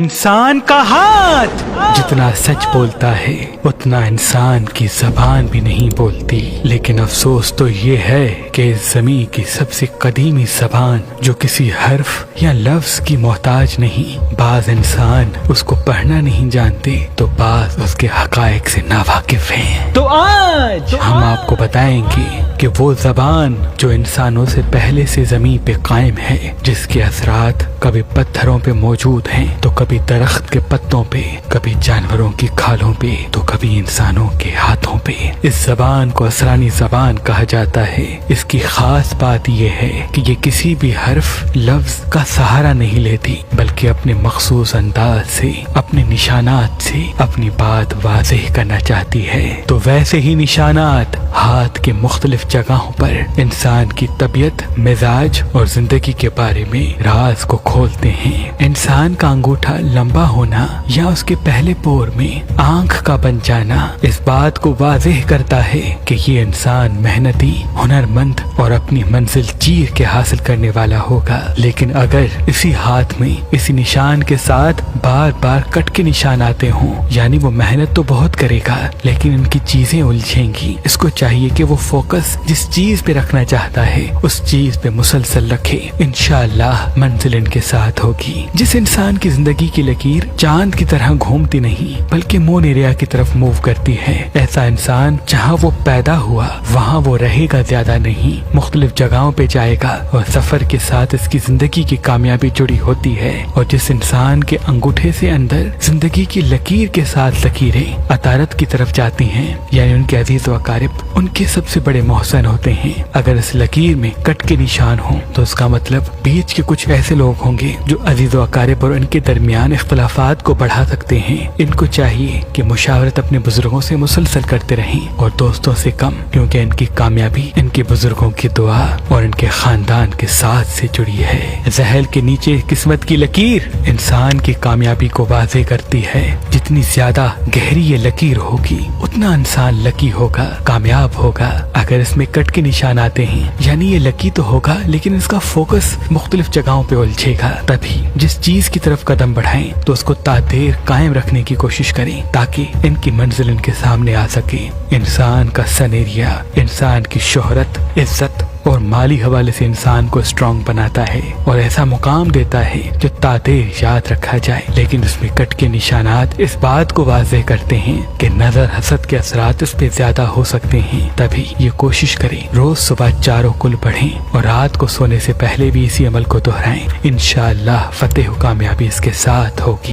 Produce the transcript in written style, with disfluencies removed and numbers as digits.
انسان کا ہاتھ جتنا سچ بولتا ہے اتنا انسان کی زبان بھی نہیں بولتی، لیکن افسوس تو یہ ہے کہ اس زمین کی سب سے قدیمی زبان جو کسی حرف یا لفظ کی محتاج نہیں، بعض انسان اس کو پڑھنا نہیں جانتے تو بعض اس کے حقائق سے ناواقف ہیں۔ تو آج ہم آپ کو بتائیں گے کہ وہ زبان جو انسانوں سے پہلے سے زمین پہ قائم ہے، جس کے اثرات کبھی پتھروں پہ موجود ہیں تو کبھی درخت کے پتوں پہ، کبھی جانوروں کی کھالوں پہ تو کبھی انسانوں کے ہاتھوں پہ۔ اس زبان کو اسرانی زبان کہا جاتا ہے۔ اس کی خاص بات یہ ہے کہ یہ کسی بھی حرف لفظ کا سہارا نہیں لیتی، بلکہ اپنے مخصوص انداز سے، اپنے نشانات سے اپنی بات واضح کرنا چاہتی ہے۔ تو ویسے ہی نشانات ہاتھ کے مختلف جگہوں پر انسان کی طبیعت، مزاج اور زندگی کے بارے میں راز کو کھولتے ہیں۔ انسان کا انگوٹھا لمبا ہونا یا اس کے پہلے پور میں آنکھ کا بن جانا اس بات کو واضح کرتا ہے کہ یہ انسان محنتی، ہنرمند اور اپنی منزل چیر کے حاصل کرنے والا ہوگا۔ لیکن اگر اسی ہاتھ میں اسی نشان کے ساتھ بار بار کٹ کے نشان آتے ہوں، یعنی وہ محنت تو بہت کرے گا لیکن ان کی چیزیں الجھیں گی۔ اس کو چاہیے کہ وہ فوکس جس چیز پہ رکھنا چاہتا ہے اس چیز پہ مسلسل رکھے، انشاءاللہ منزل ان کے ساتھ ہوگی۔ جس انسان کی زندگی کی لکیر چاند کی طرح گھومتی نہیں بلکہ مون ایریا کی طرف موو کرتی ہے، ایسا انسان جہاں وہ پیدا ہوا وہاں وہ رہے گا زیادہ نہیں، مختلف جگہوں پہ جائے گا اور سفر کے ساتھ اس کی زندگی کی کامیابی جڑی ہوتی ہے۔ اور جس انسان کے انگوٹھے سے اندر زندگی کی لکیر کے ساتھ لکیریں عطارت کی طرف جاتی ہیں، یعنی ان کے عزیز و اقارب ان کے سب سے بڑے محسن ہوتے ہیں، اگر اس لکیر میں کٹ کے نشان ہوں تو اس کا مطلب بیچ کے کچھ ایسے لوگ ہوں گے جو عزیز و اقارب اور ان کے درمیان اختلافات کو بڑھا سکتے ہیں۔ ان کو چاہیے کہ مشاورت اپنے بزرگوں سے مسلسل کرتے رہیں اور دوستوں سے کم، کیونکہ ان کی کامیابی ان کے بزرگوں کی دعا اور ان کے خاندان کے ساتھ سے جڑی ہے۔ ذہل کے نیچے قسمت کی لکیر انسان کی کامیابی کو واضح کرتی ہے۔ جتنی زیادہ گہری یہ لکیر ہوگی اتنا انسان لکی ہوگا، کامیاب ہوگا۔ اگر اس میں کٹ کے نشان آتے ہیں یعنی یہ لکی تو ہوگا لیکن اس کا فوکس مختلف جگہوں پہ الجھے گا، تبھی جس چیز کی طرف قدم بڑھائیں تو اس کو دیر قائم رکھنے کی کوشش کریں تاکہ ان کی منزل ان کے سامنے آ سکے۔ انسان کا سن ایریا انسان کی شہرت، عزت اور مالی حوالے سے انسان کو اسٹرانگ بناتا ہے اور ایسا مقام دیتا ہے جو دیر یاد رکھا جائے، لیکن اس میں کٹ کے نشانات اس بات کو واضح کرتے ہیں کہ نظر حسد کے اثرات اس پہ زیادہ ہو سکتے ہیں۔ تبھی یہ کوشش کریں روز صبح 4 کل پڑھیں اور رات کو سونے سے پہلے بھی اسی عمل کو دہرائیں، انشاءاللہ فتح و کامیابی اس کے ساتھ ہوگی۔